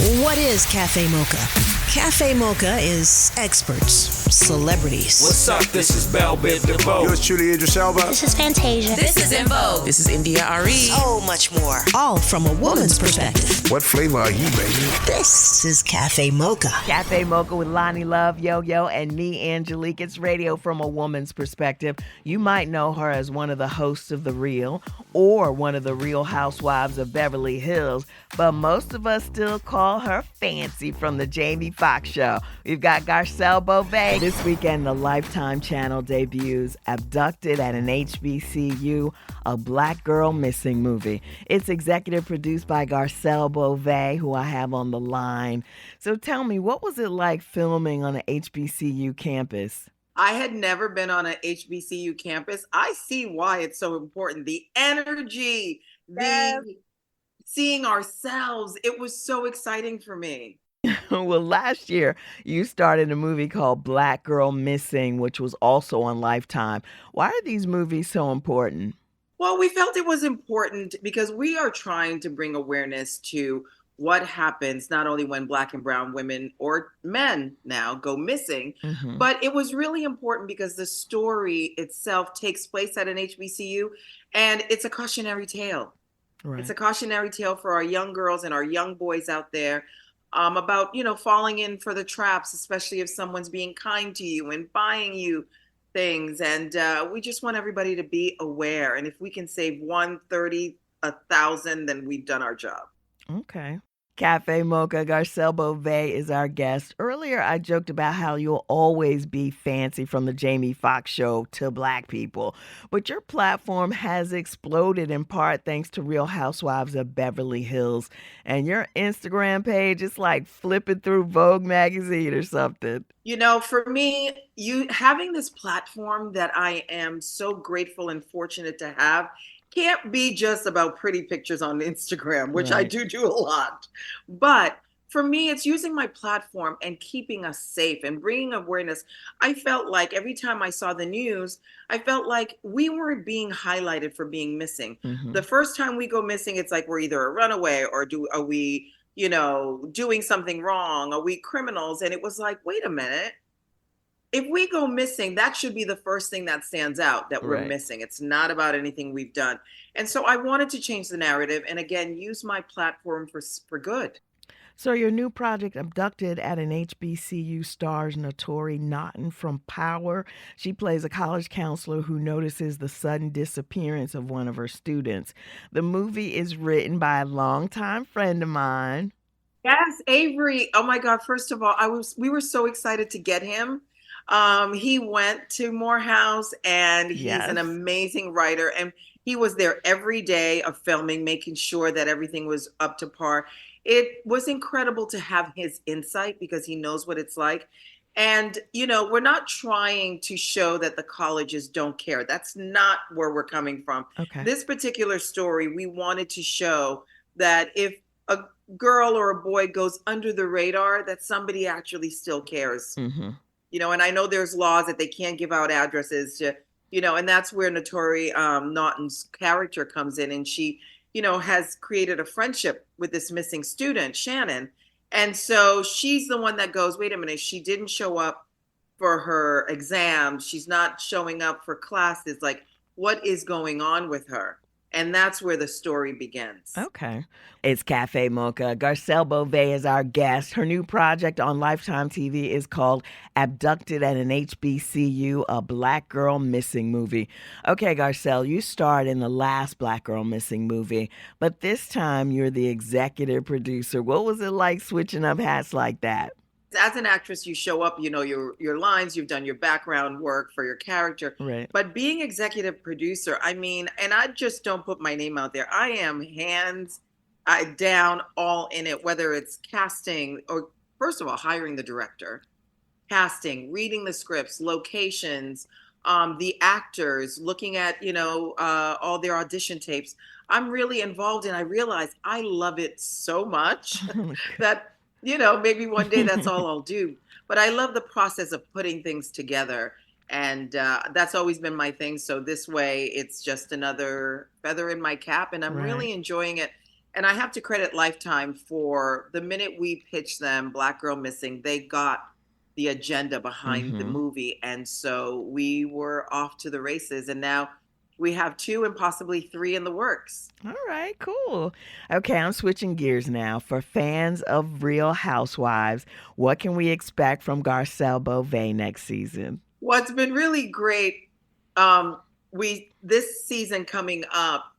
What is Cafe Mocha? Cafe Mocha is experts, celebrities. What's up? This is Belle Biv DeVoe. Yours truly, Idris Elba. This is Fantasia. This is In Vogue. This is India Ari. So much more. All from a woman's perspective. What flavor are you, baby? This is Cafe Mocha. Cafe Mocha with Lonnie Love, Yo-Yo, and me, Angelique. It's radio from a woman's perspective. You might know her as one of the hosts of The Real or one of the Real Housewives of Beverly Hills, but most of us still call her Fancy from the Jamie Foxx show. We've got Garcelle Beauvais. This weekend, the Lifetime channel debuts Abducted at an HBCU, a Black Girl Missing movie. It's executive produced by Garcelle Beauvais, who I have on the line. So tell me, what was it like filming on an HBCU campus? I had never been on an HBCU campus. I see why it's so important. The energy, seeing ourselves. It was so exciting for me. Well, last year, you started a movie called Black Girl Missing, which was also on Lifetime. Why are these movies so important? Well, we felt it was important because we are trying to bring awareness to what happens not only when Black and brown women or men now go missing, but it was really important because the story itself takes place at an HBCU and it's a cautionary tale. Right. It's a cautionary tale for our young girls and our young boys out there about, falling in for the traps, especially if someone's being kind to you and buying you things. And we just want everybody to be aware. And if we can save 130, 1,000, then we've done our job. Okay. Cafe Mocha, Garcelle Beauvais is our guest. Earlier, I joked about how you'll always be fancy from the Jamie Foxx show to Black people. But your platform has exploded in part thanks to Real Housewives of Beverly Hills. And your Instagram page is like flipping through Vogue magazine or something. For me, having this platform that I am so grateful and fortunate to have can't be just about pretty pictures on Instagram, which I do a lot. But for me, it's using my platform and keeping us safe and bringing awareness. I felt like every time I saw the news, I felt like we weren't being highlighted for being missing. The first time we go missing, it's like we're either a runaway or are we, doing something wrong? Are we criminals? And it was like, wait a minute. If we go missing, that should be the first thing that stands out, that we're missing. It's not about anything we've done. And so I wanted to change the narrative and, again, use my platform for good. So your new project, Abducted at an HBCU, stars Notori Naughton from Power. She plays a college counselor who notices the sudden disappearance of one of her students. The movie is written by a longtime friend of mine. Yes, Avery. Oh, my God. First of all, we were so excited to get him. He went to Morehouse and he's an amazing writer. And he was there every day of filming, making sure that everything was up to par. It was incredible to have his insight because he knows what it's like. And, we're not trying to show that the colleges don't care. That's not where we're coming from. Okay. This particular story, we wanted to show that if a girl or a boy goes under the radar, that somebody actually still cares. And I know there's laws that they can't give out addresses to, and that's where Notori Naughton's character comes in. And she, has created a friendship with this missing student, Shannon. And so she's the one that goes, wait a minute, she didn't show up for her exams. She's not showing up for classes. Like, what is going on with her? And that's where the story begins. Okay. It's Cafe Mocha. Garcelle Beauvais is our guest. Her new project on Lifetime TV is called Abducted at an HBCU, a Black Girl Missing movie. Okay, Garcelle, you starred in the last Black Girl Missing movie, but this time you're the executive producer. What was it like switching up hats like that? As an actress, you show up, your lines, you've done your background work for your character. Right. But being executive producer, and I just don't put my name out there. I am hands down all in it, whether it's casting or, first of all, hiring the director, casting, reading the scripts, locations, the actors, looking at, all their audition tapes. I'm really involved and I realize I love it so much that maybe one day that's all I'll do. But I love the process of putting things together. And that's always been my thing. So this way, it's just another feather in my cap. And I'm really enjoying it. And I have to credit Lifetime for the minute we pitched them Black Girl Missing, they got the agenda behind the movie. And so we were off to the races. And now we have 2 and possibly 3 in the works. All right, cool. Okay, I'm switching gears now. For fans of Real Housewives, what can we expect from Garcelle Beauvais next season? What's been really great, this season coming up,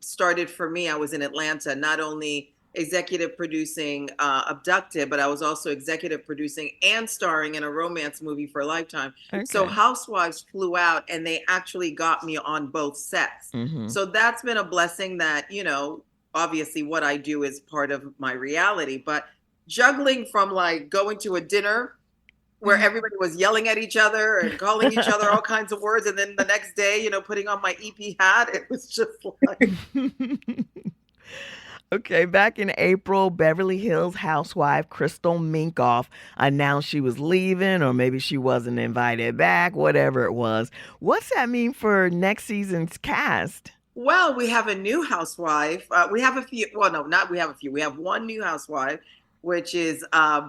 started for me. I was in Atlanta, not only executive producing Abducted, but I was also executive producing and starring in a romance movie for Lifetime. Okay. So Housewives flew out and they actually got me on both sets. So that's been a blessing that, obviously what I do is part of my reality, but juggling from like going to a dinner where everybody was yelling at each other and calling each other all kinds of words. And then the next day, putting on my EP hat, it was just like... Okay, back in April, Beverly Hills housewife Crystal Minkoff announced she was leaving, or maybe she wasn't invited back, whatever it was. What's that mean for next season's cast? Well, we have a new housewife. We have a few. Well, no, not we have a few. We have one new housewife, which is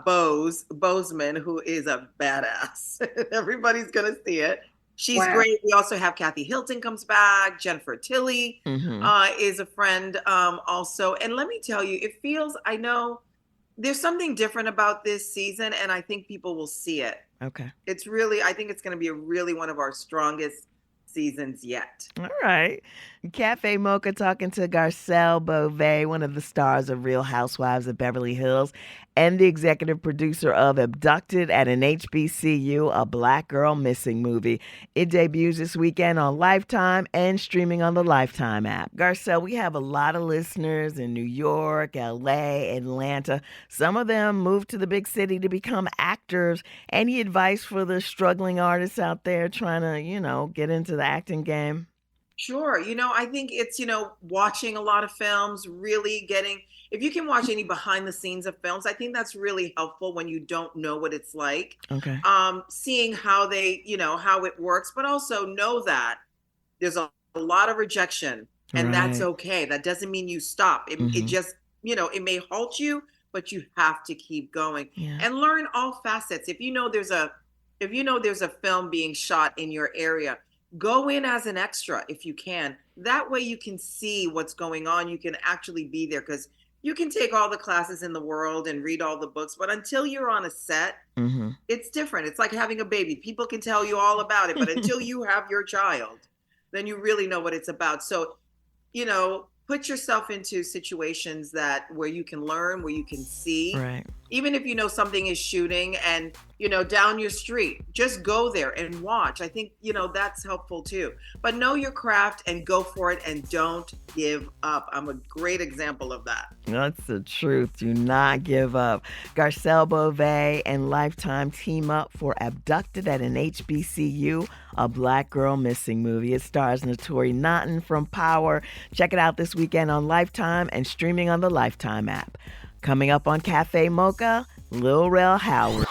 Bozeman, who is a badass. Everybody's going to see it. She's great. We also have Kathy Hilton comes back. Jennifer Tilly is a friend also. And let me tell you, I know there's something different about this season, and I think people will see it. Okay. I think it's going to be really one of our strongest seasons yet. All right. Cafe Mocha talking to Garcelle Beauvais, one of the stars of Real Housewives of Beverly Hills and the executive producer of Abducted at an HBCU, a Black Girl Missing movie. It debuts this weekend on Lifetime and streaming on the Lifetime app. Garcelle, we have a lot of listeners in New York, LA, Atlanta. Some of them moved to the big city to become actors. Any advice for the struggling artists out there trying to, get into the acting game? Sure. I think it's, watching a lot of films, really if you can watch any behind the scenes of films, I think that's really helpful when you don't know what it's like. Okay. Seeing how how it works, but also know that there's a lot of rejection and that's okay. That doesn't mean you stop. It just, it may halt you, but you have to keep going and learn all facets. If you know there's a film being shot in your area, go in as an extra if you can. That way you can see what's going on. You can actually be there, because you can take all the classes in the world and read all the books, but until you're on a set, it's different. It's like having a baby. People can tell you all about it, but until you have your child, then you really know what it's about. So, put yourself into situations where you can learn, where you can see. Right. Even if something is shooting and, down your street, just go there and watch. I think, that's helpful too. But know your craft and go for it and don't give up. I'm a great example of that. That's the truth. Do not give up. Garcelle Beauvais and Lifetime team up for Abducted at an HBCU, a Black Girl Missing movie. It stars Naturi Naughton from Power. Check it out this weekend on Lifetime and streaming on the Lifetime app. Coming up on Cafe Mocha, Lil Rel Howard.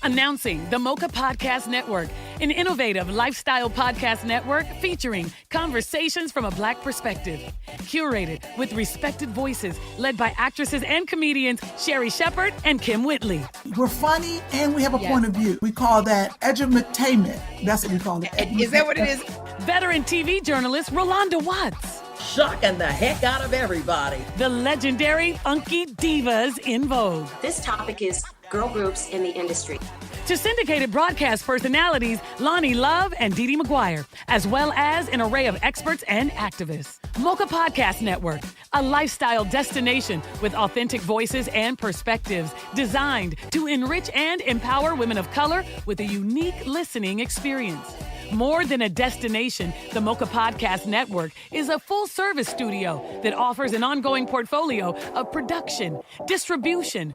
Announcing the Mocha Podcast Network, an innovative lifestyle podcast network featuring conversations from a Black perspective. Curated with respected voices, led by actresses and comedians Sherry Shepherd and Kim Whitley. We're funny and we have a point of view. We call that edutainment. That's what we call it. Is that what it is? Veteran TV journalist Rolanda Watts. Shocking the heck out of everybody. The legendary Funky Divas in Vogue. This topic is girl groups in the industry. To syndicated broadcast personalities Lonnie Love and Dee Dee McGuire, as well as an array of experts and activists. Mocha Podcast Network, a lifestyle destination with authentic voices and perspectives designed to enrich and empower women of color with a unique listening experience. More than a destination, the Mocha Podcast Network is a full-service studio that offers an ongoing portfolio of production, distribution,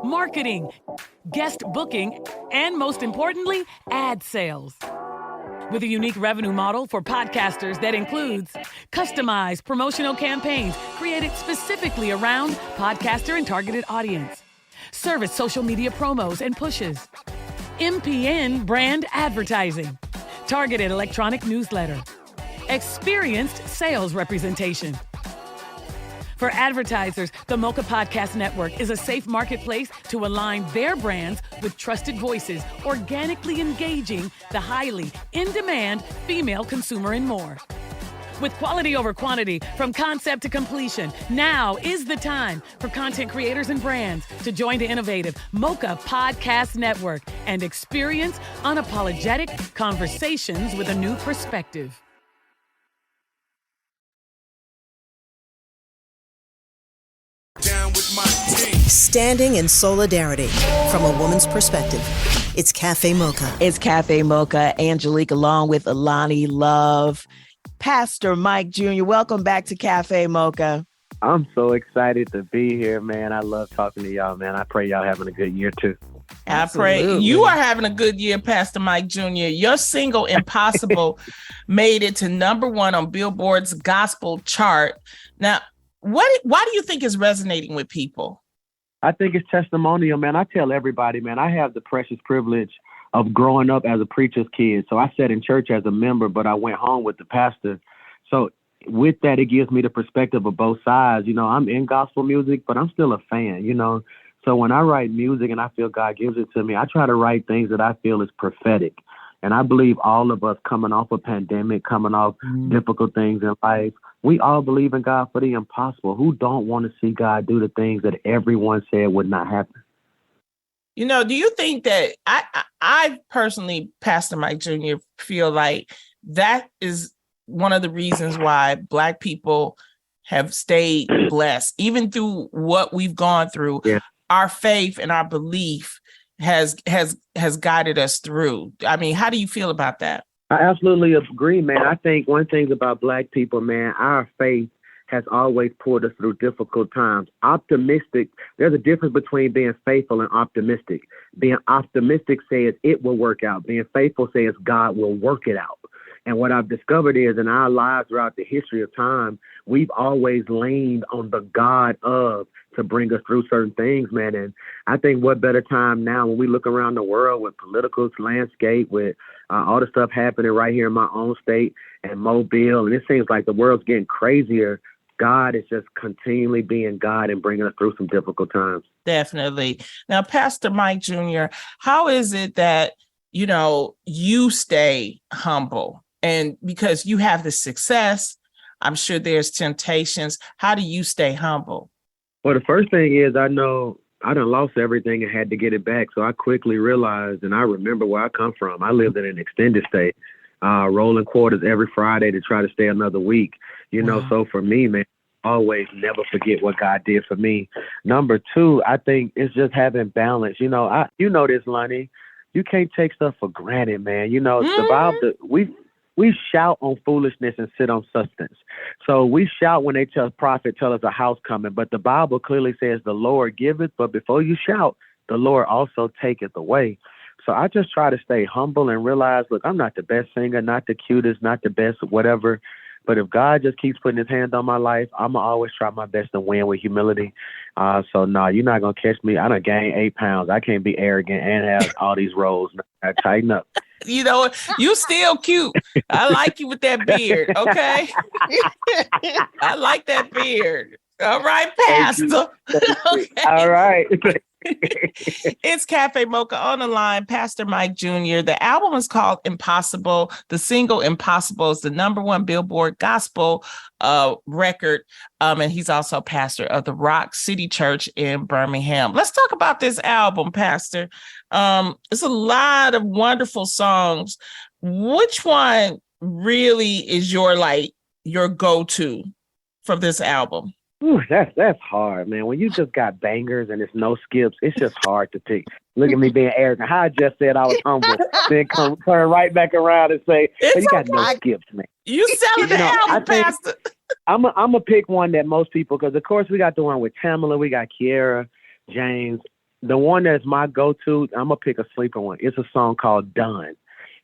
marketing, guest booking, and most importantly, ad sales. With a unique revenue model for podcasters that includes customized promotional campaigns created specifically around podcaster and targeted audience, service social media promos and pushes, MPN brand advertising, targeted electronic newsletter, experienced sales representation. For advertisers, the Mocha Podcast Network is a safe marketplace to align their brands with trusted voices, organically engaging the highly in-demand female consumer and more. With quality over quantity, from concept to completion, now is the time for content creators and brands to join the innovative Mocha Podcast Network and experience unapologetic conversations with a new perspective. Down with my team. Standing in solidarity from a woman's perspective. It's Cafe Mocha. It's Cafe Mocha, Angelique, along with Alani Love, Pastor Mike Jr. Welcome back to Cafe Mocha. I'm so excited to be here, man. I love talking to y'all, man. I pray y'all having a good year, too. Absolutely. I pray you are having a good year, Pastor Mike Jr. Your single, Impossible, made it to #1 on Billboard's gospel chart. Now, why do you think is resonating with people? I think it's testimonial, man. I tell everybody, man, I have the precious privilege of growing up as a preacher's kid. So I sat in church as a member, but I went home with the pastor. So with that, it gives me the perspective of both sides. You know, I'm in gospel music, but I'm still a fan, you know. So when I write music and I feel God gives it to me, I try to write things that I feel is prophetic. And I believe all of us coming off a pandemic, coming off difficult things in life, we all believe in God for the impossible. Who don't want to see God do the things that everyone said would not happen? You know, do you think that I personally, Pastor Mike Jr., feel like that is one of the reasons why Black people have stayed blessed, even through what we've gone through. Yeah. Our faith and our belief has guided us through. I mean, how do you feel about that? I absolutely agree, man. I think one thing about Black people, man, our faith has always pulled us through difficult times. Optimistic, there's a difference between being faithful and optimistic. Being optimistic says it will work out. Being faithful says God will work it out. And what I've discovered is in our lives throughout the history of time, we've always leaned on the God of to bring us through certain things, man. And I think what better time now when we look around the world with political landscape, with all the stuff happening right here in my own state and Mobile, and it seems like the world's getting crazier. God is just continually being God and bringing us through some difficult times. Definitely. Now, Pastor Mike Jr., how is it that, you know, you stay humble? And because you have the success, I'm sure there's temptations. How do you stay humble? Well, the first thing is I know I done lost everything and had to get it back. So I quickly realized, and I remember where I come from. I lived in an extended stay, rolling quarters every Friday to try to stay another week. You know, so for me, man, always never forget what God did for me. Number two, I think it's just having balance. You know, you know this, Lonnie. You can't take stuff for granted, man. You know, the Bible, we shout on foolishness and sit on substance. So we shout when they tell prophet, tell us a house coming, but the Bible clearly says the Lord giveth, but before you shout, the Lord also taketh away. So I just try to stay humble and realize, look, I'm not the best singer, not the cutest, not the best whatever. But if God just keeps putting his hand on my life, I'm going to always try my best to win with humility. So, no, you're not going to catch me. I done gained 8 pounds. I can't be arrogant and have all these roles. I tighten up. You know, you still cute. I like you with that beard, okay? I like that beard. All right, Pastor. Okay. All right. It's Cafe Mocha on the line. Pastor Mike Jr. The album is called Impossible. The single Impossible is the #1 Billboard gospel record. And he's also pastor of the Rock City Church in Birmingham. Let's talk about this album, Pastor. It's a lot of wonderful songs. Which one really is your go-to from this album? Ooh, that's hard, man. When you just got bangers and it's no skips, it's just hard to pick. Look at me being arrogant. How I just said I was humble, then turn right back around and say, "Hey, you got no skips, man." You selling the album, Pastor? I'm gonna pick one that most people, because of course we got the one with Tamala, we got Kiera, James. The one that's my go-to, I'm gonna pick a sleeper one. It's a song called "Done,"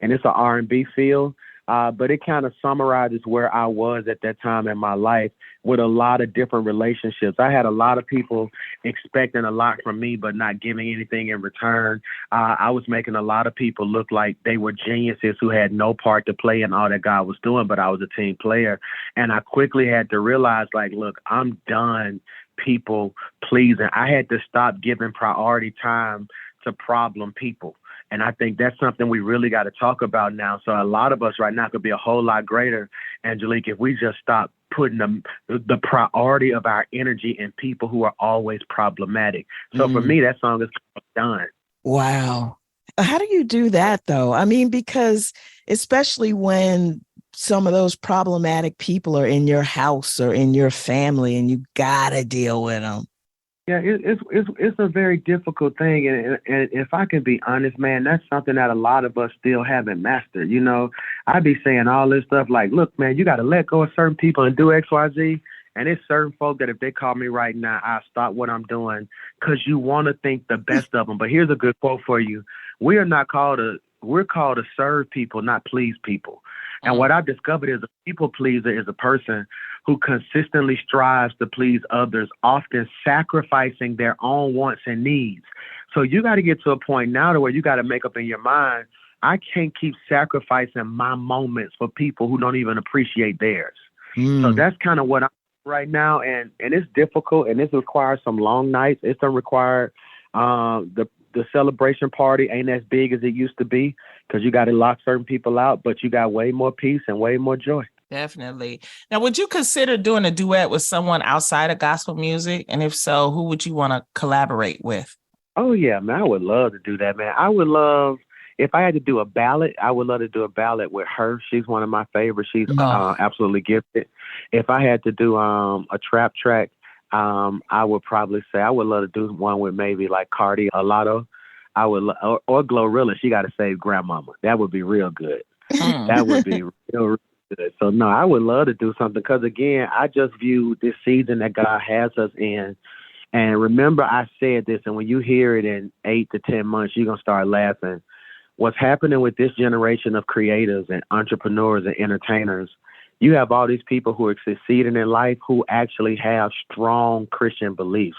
and it's an R&B feel. but it kind of summarizes where I was at that time in my life with a lot of different relationships. I had a lot of people expecting a lot from me, but not giving anything in return. I was making a lot of people look like they were geniuses who had no part to play in all that God was doing, but I was a team player. And I quickly had to realize, like, look, I'm done people pleasing. I had to stop giving priority time to problem people. And I think that's something we really got to talk about now. So a lot of us right now could be a whole lot greater, Angelique, if we just stop putting the priority of our energy in people who are always problematic. So for me, that song is done. Wow. How do you do that, though? I mean, because especially when some of those problematic people are in your house or in your family and you got to deal with them. Yeah, it's a very difficult thing. And if I can be honest, man, that's something that a lot of us still haven't mastered. You know, I be saying all this stuff like, look, man, you got to let go of certain people and do X, Y, Z. And it's certain folk that if they call me right now, I'll stop what I'm doing because you want to think the best of them. But here's a good quote for you. We're called to serve people, not please people. And what I've discovered is a people pleaser is a person who consistently strives to please others, often sacrificing their own wants and needs. So you got to get to a point now to where you got to make up in your mind, I can't keep sacrificing my moments for people who don't even appreciate theirs. So that's kind of what I'm right now. And it's difficult, and this requires some long nights. It's going to require the celebration party ain't as big as it used to be because you got to lock certain people out, but you got way more peace and way more joy. Definitely. Now, would you consider doing a duet with someone outside of gospel music? And if so, who would you want to collaborate with? Oh, yeah, man. I would love to do that, man. I would love, if I had to do a ballad, I would love to do a ballad with her. She's one of my favorites. She's absolutely gifted. If I had to do a trap track, I would probably say I would love to do one with maybe like Cardi or Lotto. I would, or Glorilla. She got to save Grandmama. That would be real good. That would be real good. So no, I would love to do something because again, I just view this season that God has us in. And remember, I said this, and when you hear it in 8 to 10 months, you're gonna start laughing. What's happening with this generation of creators and entrepreneurs and entertainers? You have all these people who are succeeding in life who actually have strong Christian beliefs.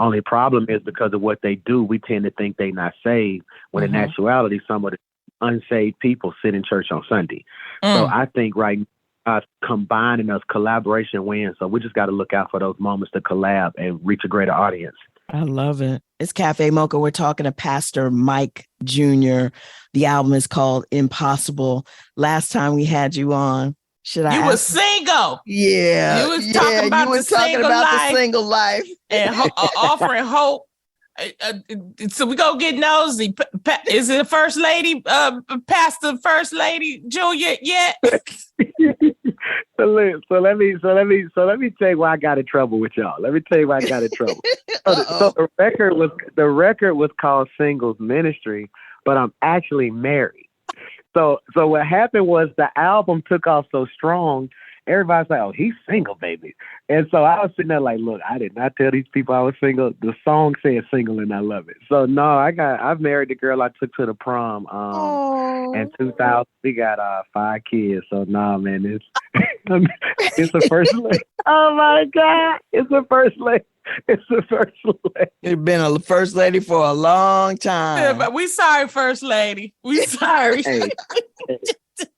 Only problem is because of what they do, we tend to think they're not saved, when in actuality, some of the unsaved people sit in church on Sunday. So I think right now, combining us, collaboration wins. So we just got to look out for those moments to collab and reach a greater audience. I love it. It's Cafe Mocha. We're talking to Pastor Mike Jr. The album is called Impossible. Last time we had you on, you was single. Yeah. You was talking about the single life and offering hope. So we go get nosy. Is it First Lady, Pastor First Lady Junior yet? So let me tell you why I got in trouble with y'all. Let me tell you why I got in trouble. So the record was called Singles Ministry, but I'm actually married. So what happened was the album took off so strong. Everybody's like, oh, he's single, baby. And so I was sitting there like, look, I did not tell these people I was single. The song said single and I love it. So no, I've married the girl I took to the prom. In 2000, we got 5 kids. So nah, man, it's the first lady. Oh my God. It's the first lady. It's the first lady. It's been a first lady for a long time. Yeah, but we sorry, First Lady. We sorry.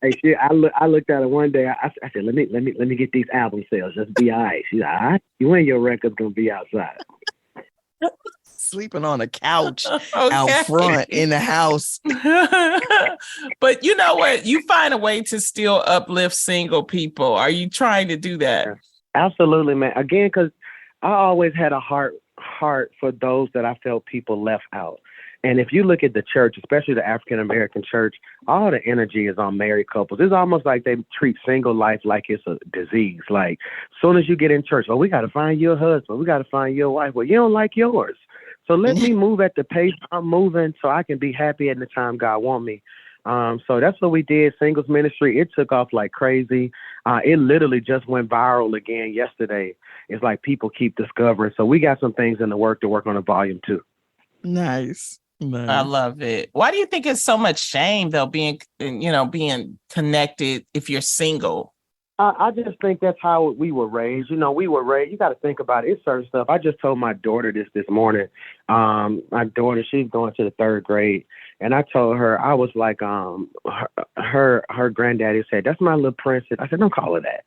Hey, shit, I looked at her one day. I said, let me get these album sales. Just be all right. She's like, all right, you and your record's gonna be outside. Sleeping on a couch out front in the house. But you know what? You find a way to still uplift single people. Are you trying to do that? Absolutely, man. Again, because I always had a heart for those that I felt people left out. And if you look at the church, especially the African-American church, all the energy is on married couples. It's almost like they treat single life like it's a disease. Like, as soon as you get in church, we got to find you a husband. We got to find you a wife. Well, you don't like yours. So let me move at the pace I'm moving so I can be happy at the time God want me. So that's what we did, Singles Ministry. It took off like crazy. It literally just went viral again yesterday. It's like people keep discovering. So we got some things in the work to work on a volume 2. Nice. Nice. I love it. Why do you think it's so much shame though, being connected if you're single? I just think that's how we were raised. We were raised. You got to think about it. It's certain stuff. I just told my daughter this morning. My daughter, she's going to the 3rd grade, and I told her, I was like, her granddaddy said, "That's my little princess." I said, "Don't call her that."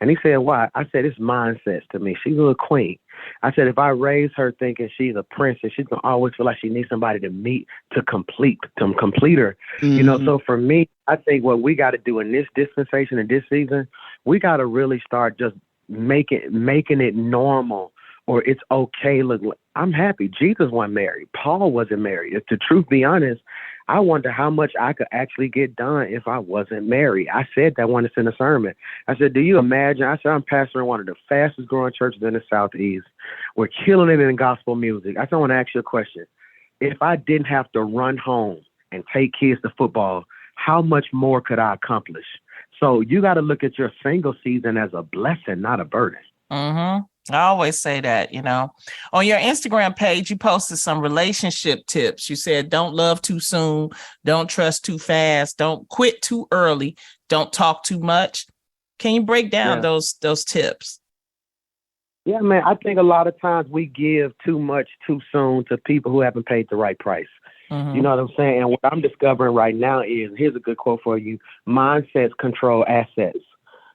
And he said, "Why?" I said, "It's mindsets to me. She's a little queen." I said, "If I raise her thinking she's a princess, she's gonna always feel like she needs somebody to meet to complete her." Mm-hmm. So for me, I think what we got to do in this dispensation and this season, we got to really start just making it normal, or it's okay. Look, I'm happy. Jesus wasn't married. Paul wasn't married. If the truth be honest, I wonder how much I could actually get done if I wasn't married. I said that once in a sermon. I said, do you imagine? I said, I'm pastoring one of the fastest growing churches in the Southeast. We're killing it in gospel music. I said, I want to ask you a question. If I didn't have to run home and take kids to football, how much more could I accomplish? So you got to look at your single season as a blessing, not a burden. Mm-hmm. I always say that, on your Instagram page, you posted some relationship tips. You said, don't love too soon. Don't trust too fast. Don't quit too early. Don't talk too much. Can you break down those tips? Yeah, man, I think a lot of times we give too much too soon to people who haven't paid the right price. Mm-hmm. You know what I'm saying? And what I'm discovering right now is, here's a good quote for you: mindsets control assets.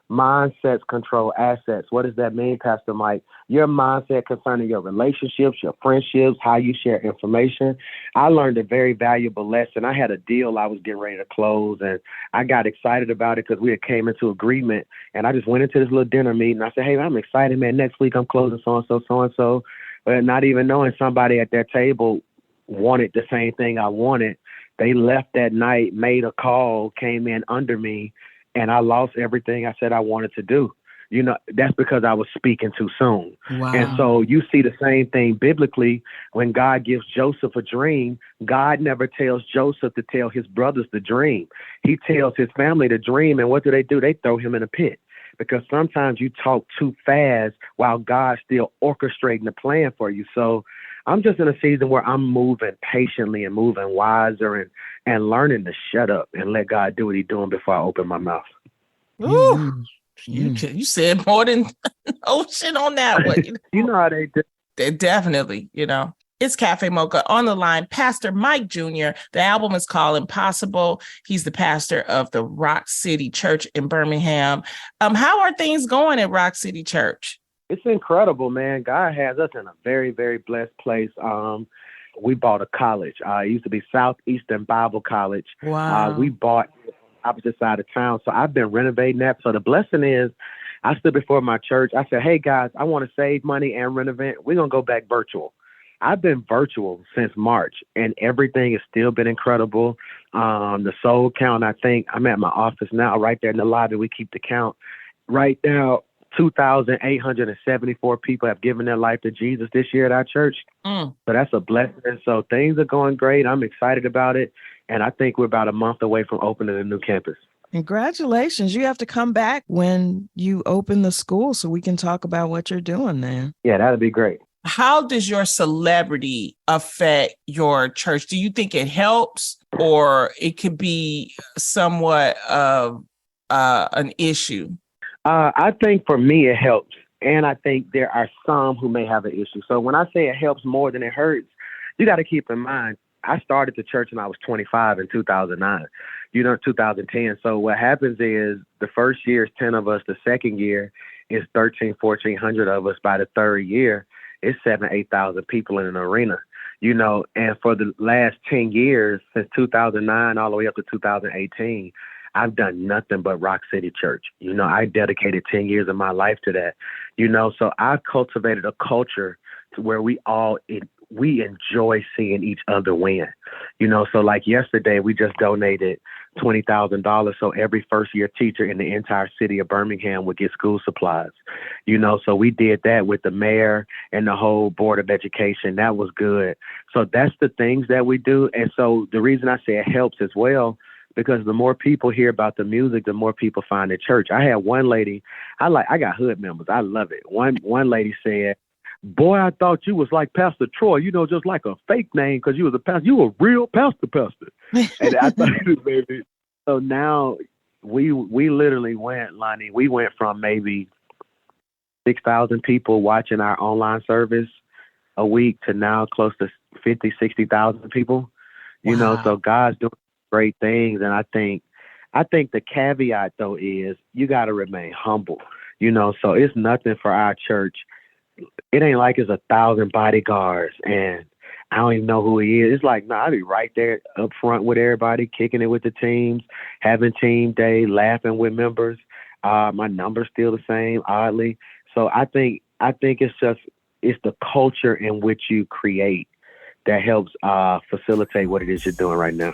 Mindsets control assets. What does that mean, Pastor Mike? Your mindset concerning your relationships, your friendships, how you share information. I learned a very valuable lesson. I had a deal I was getting ready to close, and I got excited about it because we had came into agreement. And I just went into this little dinner meeting. I said, hey, I'm excited, man. Next week I'm closing so-and-so. But not even knowing somebody at that table wanted the same thing I wanted. They left that night, made a call, came in under me, and I lost everything I said I wanted to do. That's because I was speaking too soon. Wow. And so you see the same thing biblically. When God gives Joseph a dream, God never tells Joseph to tell his brothers the dream. He tells his family the dream. And what do? They throw him in a pit. Because sometimes you talk too fast while God's still orchestrating the plan for you. So I'm just in a season where I'm moving patiently and moving wiser and learning to shut up and let God do what he's doing before I open my mouth. Ooh, you said more than ocean on that one. You know how they do. They definitely, It's Cafe Mocha on the line. Pastor Mike Jr. The album is called Impossible. He's the pastor of the Rock City Church in Birmingham. How are things going at Rock City Church? It's incredible, man. God has us in a very, very blessed place. We bought a college. It used to be Southeastern Bible College. Wow. We bought opposite side of town. So I've been renovating that. So the blessing is, I stood before my church. I said, hey, guys, I want to save money and renovate. We're going to go back virtual. I've been virtual since March, and everything has still been incredible. The soul count, I think, I'm at my office now, right there in the lobby. We keep the count. Right now, 2,874 people have given their life to Jesus this year at our church. So that's a blessing. So things are going great. I'm excited about it. And I think we're about a month away from opening a new campus. Congratulations. You have to come back when you open the school so we can talk about what you're doing there. Yeah, that'd be great. How does your celebrity affect your church? Do you think it helps, or it could be somewhat of an issue? I think for me, it helps. And I think there are some who may have an issue. So when I say it helps more than it hurts, you got to keep in mind, I started the church when I was 25 in 2009, 2010. So what happens is the first year is 10 of us. The second year is 1,400 of us. By the third year, it's 8,000 people in an arena, and for the last 10 years, since 2009 all the way up to 2018, I've done nothing but Rock City Church. I dedicated 10 years of my life to that, so I've cultivated a culture to where we enjoy seeing each other win, so like yesterday, we just donated $20,000. So every first year teacher in the entire city of Birmingham would get school supplies, so we did that with the mayor and the whole board of education. That was good. So that's the things that we do. And so the reason I say it helps as well, because the more people hear about the music, the more people find the church. I had one lady, I got hood members. I love it. One lady said, boy, I thought you was like Pastor Troy, just like a fake name because you was a pastor. You a real pastor. And I thought it was maybe. So now we literally went, Lonnie, we went from maybe 6,000 people watching our online service a week to now close to 50, 60,000 people. So God's doing great things. And I think the caveat though is you got to remain humble, so it's nothing for our church. It ain't like it's 1,000 bodyguards and I don't even know who he is. It's like, no, I'll be right there up front with everybody, kicking it with the teams, having team day, laughing with members. My number's still the same, oddly. So I think it's the culture in which you create that helps facilitate what it is you're doing right now.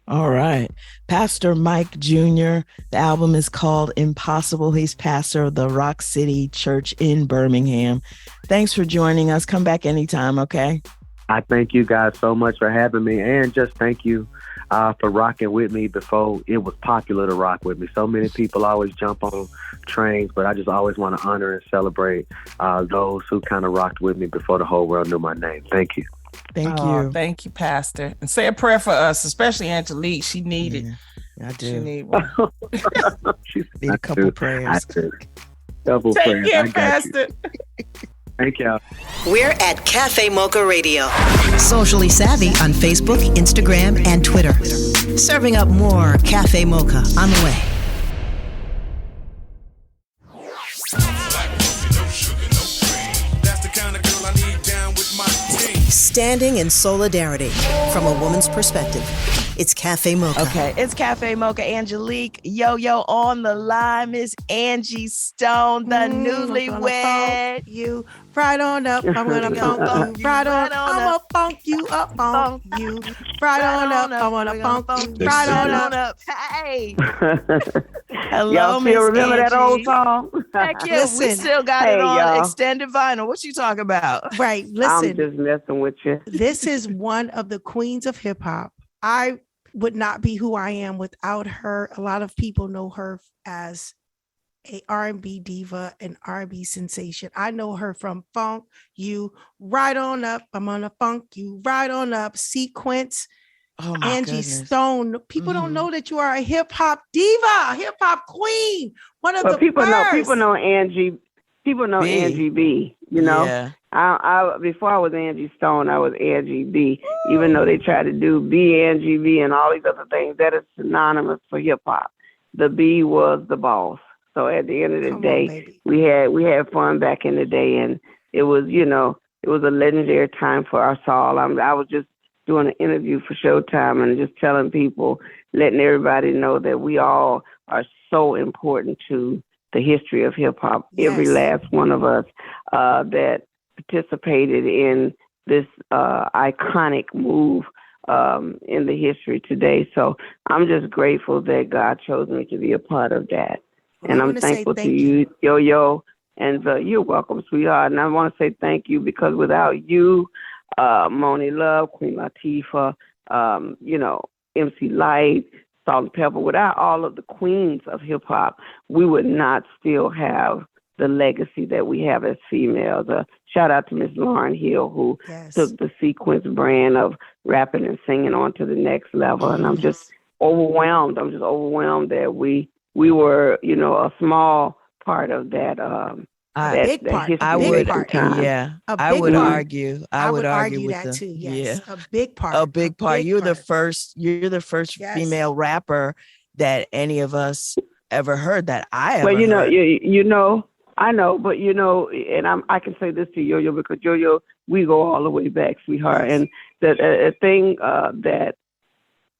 All right. Pastor Mike Jr., the album is called Impossible. He's pastor of the Rock City Church in Birmingham. Thanks for joining us. Come back anytime, okay? I thank you guys so much for having me, and just thank you for rocking with me before it was popular to rock with me. So many people always jump on trains, but I just always want to honor and celebrate those who kind of rocked with me before the whole world knew my name. Thank you. Thank you. Thank you, Pastor. And say a prayer for us, especially Angelique. She needed. I do. She need one. Need a couple prayers. Double Take prayers. care, Pastor. Thank y'all. We're at Cafe Mocha Radio. Socially savvy on Facebook, Instagram, and Twitter. Serving up more Cafe Mocha on the way. Standing in solidarity from a woman's perspective. It's Cafe Mocha. Okay, it's Cafe Mocha. Angelique, Yo-Yo on the line. Miss Angie Stone, the newlywed. You right on up. I'm gonna funk you right on. I'm gonna funk you up. Funk you right on up. I wanna funk you right on up. Hey. Hello, y'all still remember Angie. that old song? Heck yeah, we still got it on y'all. extended vinyl. What you talking about? Right. Listen. I'm just messing with you. This is one of the queens of hip hop. I would not be who I am without her. A lot of people know her as a R&B diva, an R&B sensation. I know her from Funk You Right On Up. I'm gonna funk you right on up. Sequence. Oh my Angie goodness. Stone. People don't know that you are a hip hop diva, a hip hop queen. One of the people first. know Angie. People know B. Angie B. Yeah. I before I was Angie Stone, I was Angie B. Even though they tried to do B Angie B and all these other things, that is synonymous for hip hop. The B was the boss. So at the end of the day, we had fun back in the day, and it was a legendary time for us all. I was just doing an interview for Showtime and just telling people, letting everybody know that we all are so important to the history of hip hop. Yes. Every last one of us that participated in this iconic move in the history today. So I'm just grateful that God chose me to be a part of that. And I'm thankful to you, Yo-Yo, and you're welcome, sweetheart. And I want to say thank you because without you, Moni Love, Queen Latifah, MC Light, Salt and Pepper, without all of the queens of hip hop, we would not still have the legacy that we have as females. Shout out to Miss Lauryn Hill, who took the Sequence brand of rapping and singing on to the next level. And I'm just overwhelmed. I'm just overwhelmed that we were, a small part of that. Big part. I would argue with that too. Yes, a big part. A big part. You're the first female rapper that any of us ever heard that I ever heard. I know, but and I can say this to Yo-Yo because Yo-Yo, we go all the way back, sweetheart. And the thing that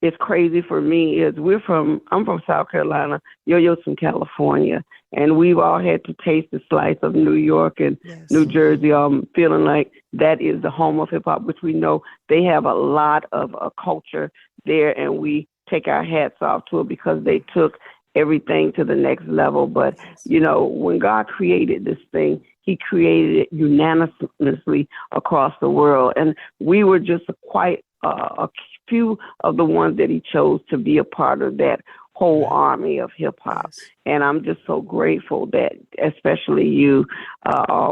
is crazy for me is I'm from South Carolina, Yo-Yo's from California, and we've all had to taste the slice of New York and New Jersey. Feeling like that is the home of hip hop, which we know they have a lot of culture there, and we take our hats off to it because they took everything to the next level. But, when God created this thing, he created it unanimously across the world. And we were just quite a few of the ones that he chose to be a part of that whole army of hip hop. Yes. And I'm just so grateful that especially you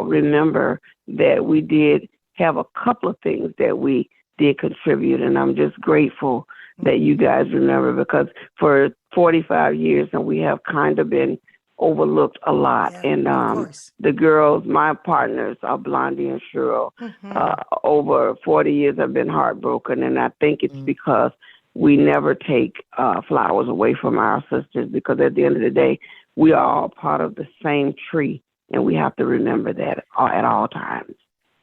remember that we did have a couple of things that we did contribute. And I'm just grateful that you guys remember, because for 45 years and we have kind of been overlooked a lot. Yeah, and of course. the girls, my partners are Blondie and Cheryl. Over 40 years I've been heartbroken, and I think it's because we never take flowers away from our sisters, because at the end of the day, we are all part of the same tree, and we have to remember that at all times.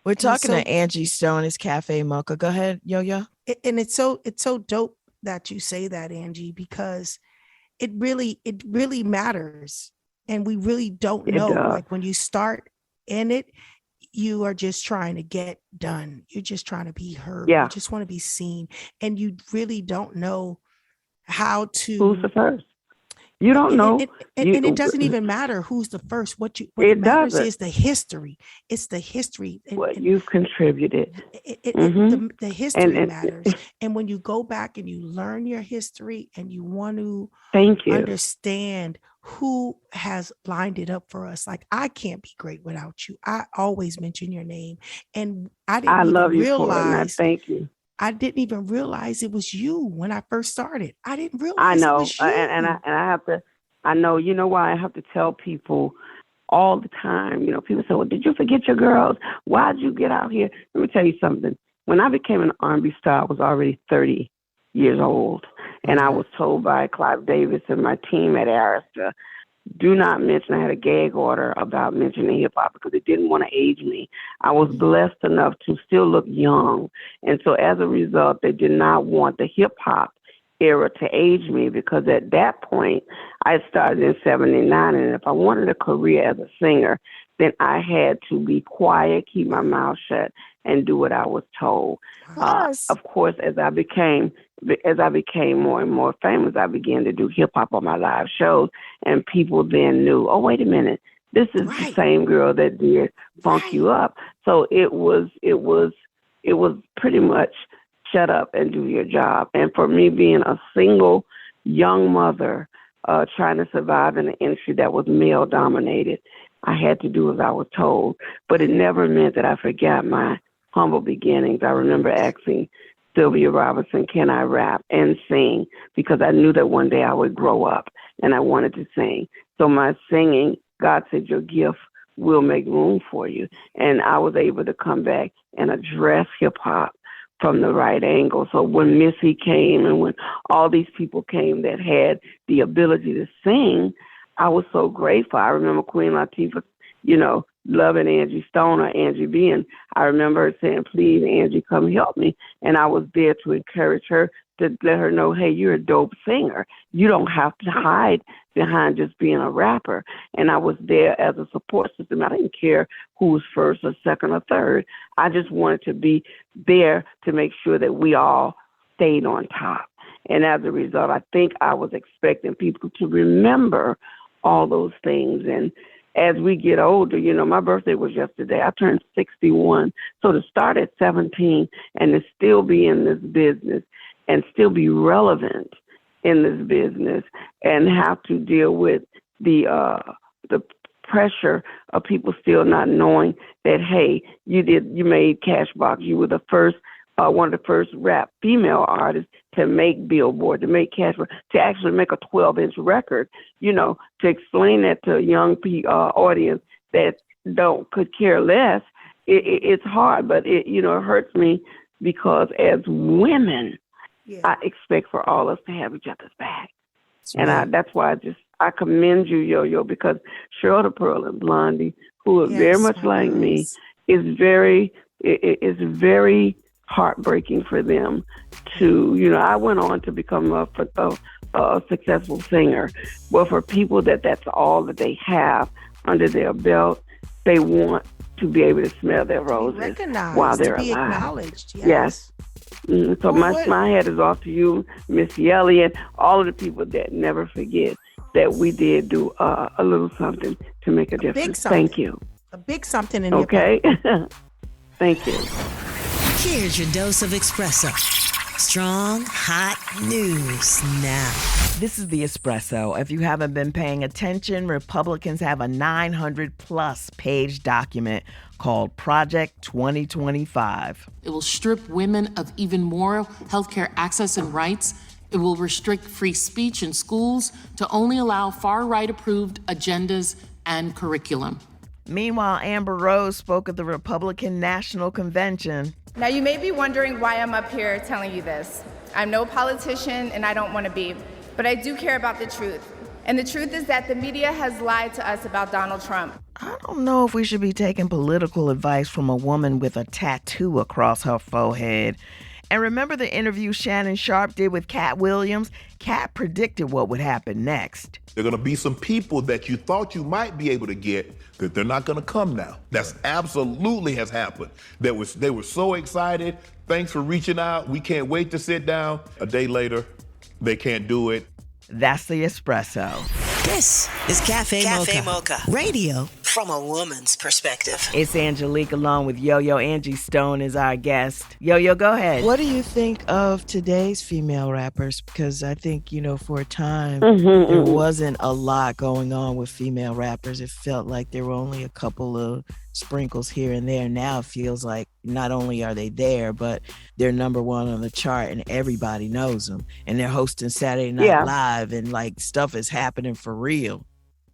We're talking to Angie Stone. It's Cafe Mocha. Go ahead, Yo-Yo. And it's so dope that you say that, Angie, because it really matters. And we really don't know. Like when you start in it, you are just trying to get done. You're just trying to be heard. Yeah. You just want to be seen. And you really don't know how to. Who's the first? You don't know. And it doesn't even matter who's the first. What matters is the history. It's the history. What you've contributed. The history matters. And when you go back and you learn your history and you want to understand who has lined it up for us. Like, I can't be great without you. I always mention your name. And I love you realize. For it, and thank you. I didn't even realize it was you when I first started. I didn't realize I know. It was you. And I have to, I know, you know why I have to tell people all the time. You know, people say, well, did you forget your girls? Why'd you get out here? Let me tell you something. When I became an R&B star, I was already 30 years old. And I was told by Clive Davis and my team at Arista, do not mention, I had a gag order about mentioning hip hop because it didn't want to age me. I was blessed enough to still look young. And so as a result, they did not want the hip hop era to age me, because at that point I started in 79. And if I wanted a career as a singer, then I had to be quiet, keep my mouth shut, and do what I was told. Of course, as I became more and more famous, I began to do hip hop on my live shows, and people then knew, oh, wait a minute, this is the same girl that did Funk You Up. So it was pretty much shut up and do your job. And for me, being a single young mother trying to survive in an industry that was male dominated, I had to do as I was told. But it never meant that I forgot my humble beginnings. I remember asking Sylvia Robinson, can I rap and sing? Because I knew that one day I would grow up and I wanted to sing. So my singing, God said, your gift will make room for you. And I was able to come back and address hip hop from the right angle. So when Missy came and when all these people came that had the ability to sing, I was so grateful. I remember Queen Latifah, loving Angie Stone or Angie B. And I remember her saying, please, Angie, come help me. And I was there to encourage her, to let her know, hey, you're a dope singer. You don't have to hide behind just being a rapper. And I was there as a support system. I didn't care who was first or second or third. I just wanted to be there to make sure that we all stayed on top. And as a result, I think I was expecting people to remember all those things. And as we get older, my birthday was yesterday. I turned 61. So to start at 17 and to still be in this business and still be relevant in this business and have to deal with the pressure of people still not knowing that, hey, you made Cashbox. You were the first, one of the first rap female artists to make Billboard, to make Cashbox, to actually make a 12-inch record, to explain that to a young audience that could care less. It's hard, but it hurts me because as women, I expect for all us to have each other's back. And that's why I commend you, Yo-Yo, because Cheryl the Pearl and Blondie, who are very much like me, is very heartbreaking for them to, I went on to become a successful singer. Well, for people that's all that they have under their belt, they want to be able to smell their roses while they're to be alive. Acknowledged. Yes. So my hat is off to you, Miss Yelly, and all of the people that never forget that we did do a little something to make a difference. Thank you. A big something in okay. Thank you. Here's your dose of espresso. Strong, hot news now. This is the Espresso. If you haven't been paying attention, Republicans have a 900-plus page document called Project 2025. It will strip women of even more healthcare access and rights. It will restrict free speech in schools to only allow far-right approved agendas and curriculum. Meanwhile, Amber Rose spoke at the Republican National Convention. Now, you may be wondering why I'm up here telling you this. I'm no politician and I don't want to be, but I do care about the truth. And the truth is that the media has lied to us about Donald Trump. I don't know if we should be taking political advice from a woman with a tattoo across her forehead. And remember the interview Shannon Sharp did with Cat Williams? Cat predicted what would happen next. There are going to be some people that you thought you might be able to get that they're not going to come now. That's absolutely has happened. They were so excited. Thanks for reaching out. We can't wait to sit down. A day later, they can't do it. That's the Espresso. This is Cafe Mocha. Radio from a woman's perspective. It's Angelique along with Yo-Yo. Angie Stone is our guest. Yo-Yo, go ahead. What do you think of today's female rappers? Because I think, for a time, Mm-hmm, there wasn't a lot going on with female rappers. It felt like there were only a couple of sprinkles here and there. Now it feels like not only are they there, but they're number one on the chart and everybody knows them. And they're hosting Saturday Night Live and stuff is happening for real.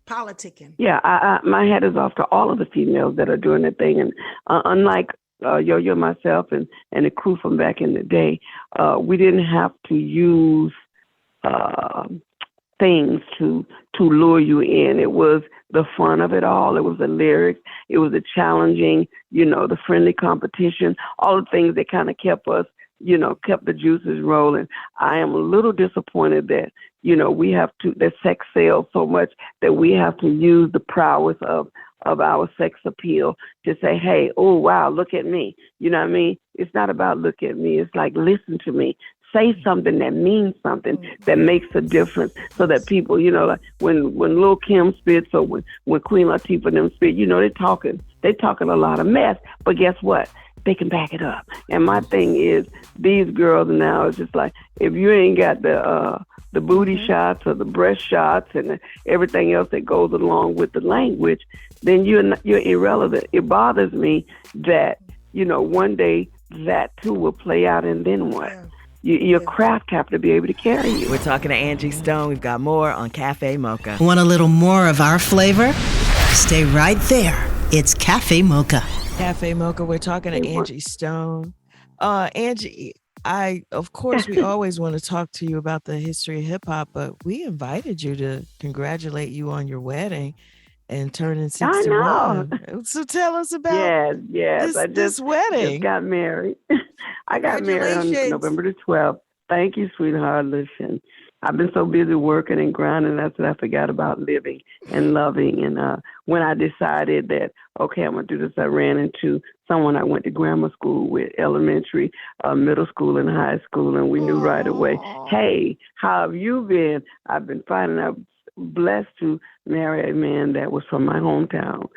Politicking. Yeah, I my hat is off to all of the females that are doing their thing. And unlike Yo-Yo, myself, and the crew from back in the day, we didn't have to use things to lure you in. It was the fun of it all. It was the lyrics. It was the challenging, the friendly competition, all the things that kind of kept us, kept the juices rolling. I am a little disappointed that, we have to, that sex sells so much that we have to use the prowess of our sex appeal to say, hey, oh, wow, look at me. You know what I mean? It's not about look at me. It's like, listen to me. Say something that means something, that makes a difference, so that people, like when Lil' Kim spits or when Queen Latifah and them spit, they talking a lot of mess, but guess what? They can back it up. And my thing is, these girls now is just like, if you ain't got the booty shots or the breast shots and everything else that goes along with the language, then you're irrelevant. It bothers me that, one day that too will play out, and then what? Your craft have to be able to carry you. We're talking to Angie Stone. We've got more on Cafe Mocha. Want a little more of our flavor? Stay right there. It's Cafe Mocha. Cafe Mocha, we're talking to Angie Stone. Angie, of course, we always want to talk to you about the history of hip hop, but we invited you to congratulate you on your wedding and turning 61. I know. So tell us about this wedding. Just got married. I got married on November the 12th. Thank you, sweetheart. Listen, I've been so busy working and grinding, that's what I forgot about living and loving. And when I decided that, okay, I'm going to do this, I ran into someone I went to grammar school with, elementary, middle school, and high school, and we knew right away, hey, how have you been? I've been fine, and I'm blessed to marry a man that was from my hometown.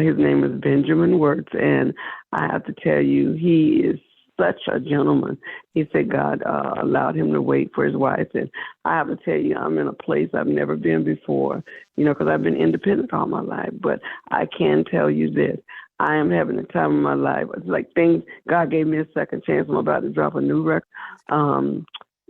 His name is Benjamin Wirtz, and I have to tell you, he is such a gentleman. He said God allowed him to wait for his wife. And I have to tell you, I'm in a place I've never been before, because I've been independent all my life. But I can tell you this. I am having the time of my life. It's like God gave me a second chance. I'm about to drop a new record.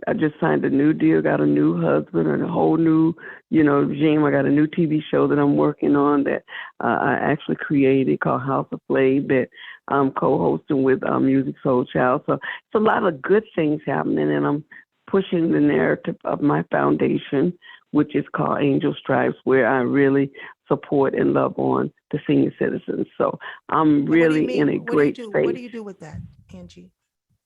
I just signed a new deal, got a new husband and a whole new, regime. I got a new TV show that I'm working on that I actually created called House of Flame that I'm co-hosting with Music Soul Child. So it's a lot of good things happening, and I'm pushing the narrative of my foundation, which is called Angel Stripes, where I really support and love on the senior citizens. So I'm really in a great space. What do you do with that, Angie?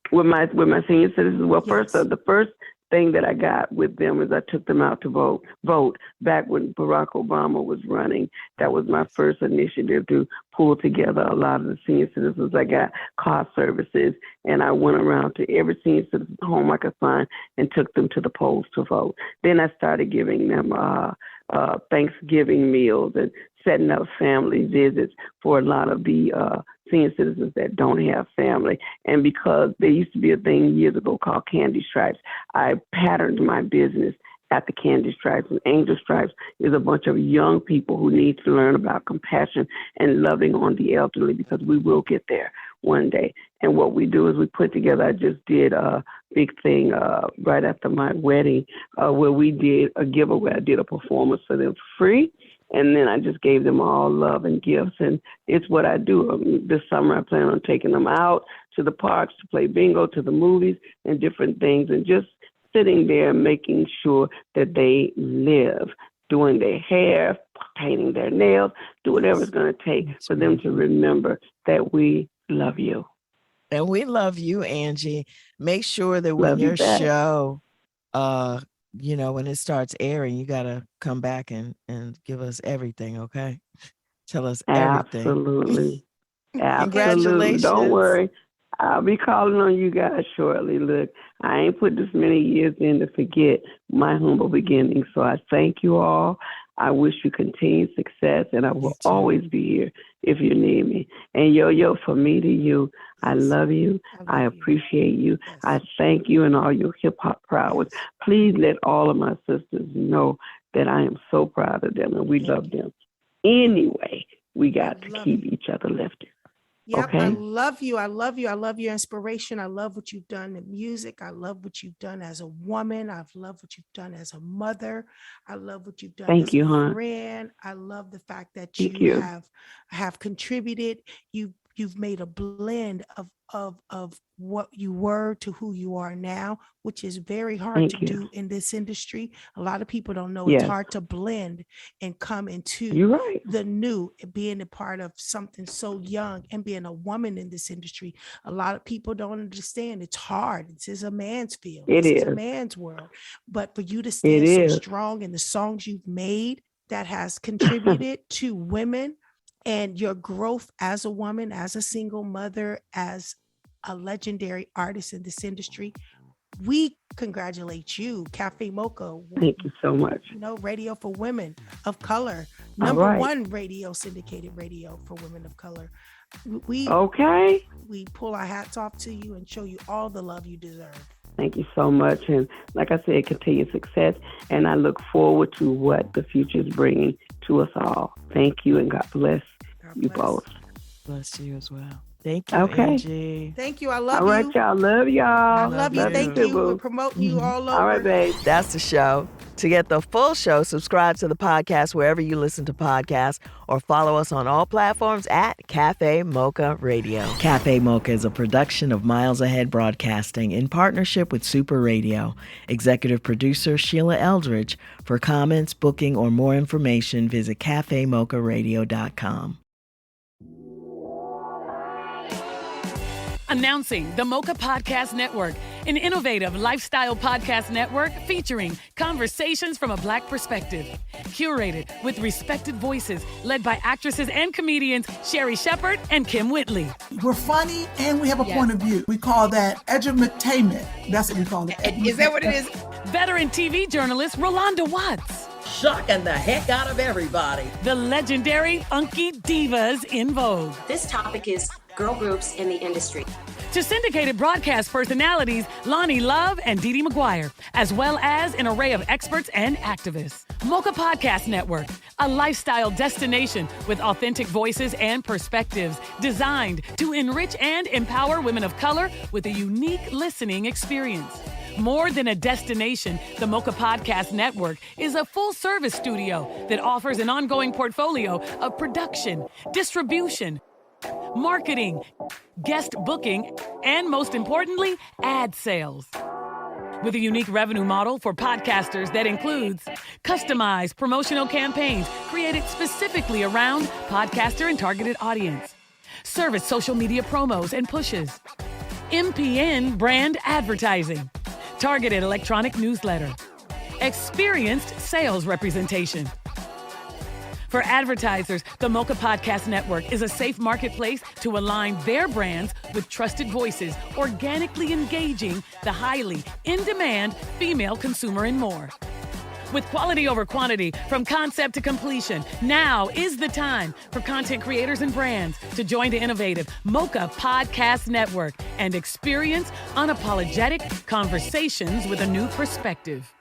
With my senior citizens, well, yes. The first thing that I got with them is I took them out to vote back when Barack Obama was running. That was my first initiative to pull together a lot of the senior citizens. I got car services, and I went around to every senior citizen home I could find and took them to the polls to vote. Then I started giving them Thanksgiving meals and setting up family visits for a lot of the senior citizens that don't have family. And because there used to be a thing years ago called Candy Stripes, I patterned my business at the Candy Stripes. And Angel Stripes is a bunch of young people who need to learn about compassion and loving on the elderly, because we will get there one day. And what we do is we put together, I just did a big thing right after my wedding where we did a giveaway. I did a performance for them for free. And then I just gave them all love and gifts. And it's what I do. This summer I plan on taking them out to the parks to play bingo, to the movies and different things, and just sitting there making sure that they live, doing their hair, painting their nails, do whatever it's going to take for them to remember that we love you. And we love you, Angie. Make sure that when Love you your back. show, when it starts airing, you got to come back and give us everything, okay? Tell us everything. Absolutely. Absolutely. Congratulations. Don't worry. I'll be calling on you guys shortly. Look, I ain't put this many years in to forget my humble beginnings. So I thank you all. I wish you continued success, and I will always be here if you need me. And Yo-Yo, from me to you, I love you. I appreciate you. I thank you and all your hip-hop prowess. Please let all of my sisters know that I am so proud of them and we love them. Anyway, we got to keep each other lifted. Yep, okay? I love you. I love you. I love your inspiration. I love what you've done in music. I love what you've done as a woman. I've loved what you've done as a mother. I love what you've done as a friend. I love the fact that you have contributed. You've made a blend of what you were to who you are now, which is very hard to do in this industry. A lot of people don't know it's hard to blend and come into the new, being a part of something so young and being a woman in this industry. A lot of people don't understand. It's hard. This is a man's field. It's a man's world. But for you to stand so strong in the songs you've made that has contributed to women, and your growth as a woman, as a single mother, as a legendary artist in this industry, we congratulate you, Cafe Mocha. Thank you so much. Radio for women of color, number one radio, syndicated radio for women of color. We pull our hats off to you and show you all the love you deserve. Thank you so much. And like I said, continued success. And I look forward to what the future is bringing to us all. Thank you, and God bless you both. Bless you as well. Thank you, Okay. Angie. Thank you. I love you. All right, y'all. Love y'all. I love you. Thank you. We're promoting you all over. All right, babe. That's the show. To get the full show, subscribe to the podcast wherever you listen to podcasts, or follow us on all platforms at Cafe Mocha Radio. Cafe Mocha is a production of Miles Ahead Broadcasting in partnership with Super Radio. Executive producer Sheila Eldridge. For comments, booking, or more information, visit cafemocharadio.com. Announcing the Mocha Podcast Network, an innovative lifestyle podcast network featuring conversations from a Black perspective. Curated with respected voices, led by actresses and comedians Sherry Shepherd and Kim Whitley. We're funny and we have a point of view. We call that edutainment. That's what we call it. Is that what it is? Veteran TV journalist Rolanda Watts. Shocking the heck out of everybody. The legendary Funky Divas in Vogue. This topic is girl groups in the industry. To syndicated broadcast personalities Lonnie Love and Dee Dee McGuire, as well as an array of experts and activists. Mocha Podcast Network, a lifestyle destination with authentic voices and perspectives designed to enrich and empower women of color with a unique listening experience. More than a destination, the Mocha Podcast Network is a full-service studio that offers an ongoing portfolio of production, distribution, marketing, guest booking, and most importantly, ad sales. With a unique revenue model for podcasters that includes customized promotional campaigns created specifically around podcaster and targeted audience, service social media promos and pushes, MPN brand advertising, targeted electronic newsletter, experienced sales representation. For advertisers, the Mocha Podcast Network is a safe marketplace to align their brands with trusted voices, organically engaging the highly in-demand female consumer and more. With quality over quantity, from concept to completion, now is the time for content creators and brands to join the innovative Mocha Podcast Network and experience unapologetic conversations with a new perspective.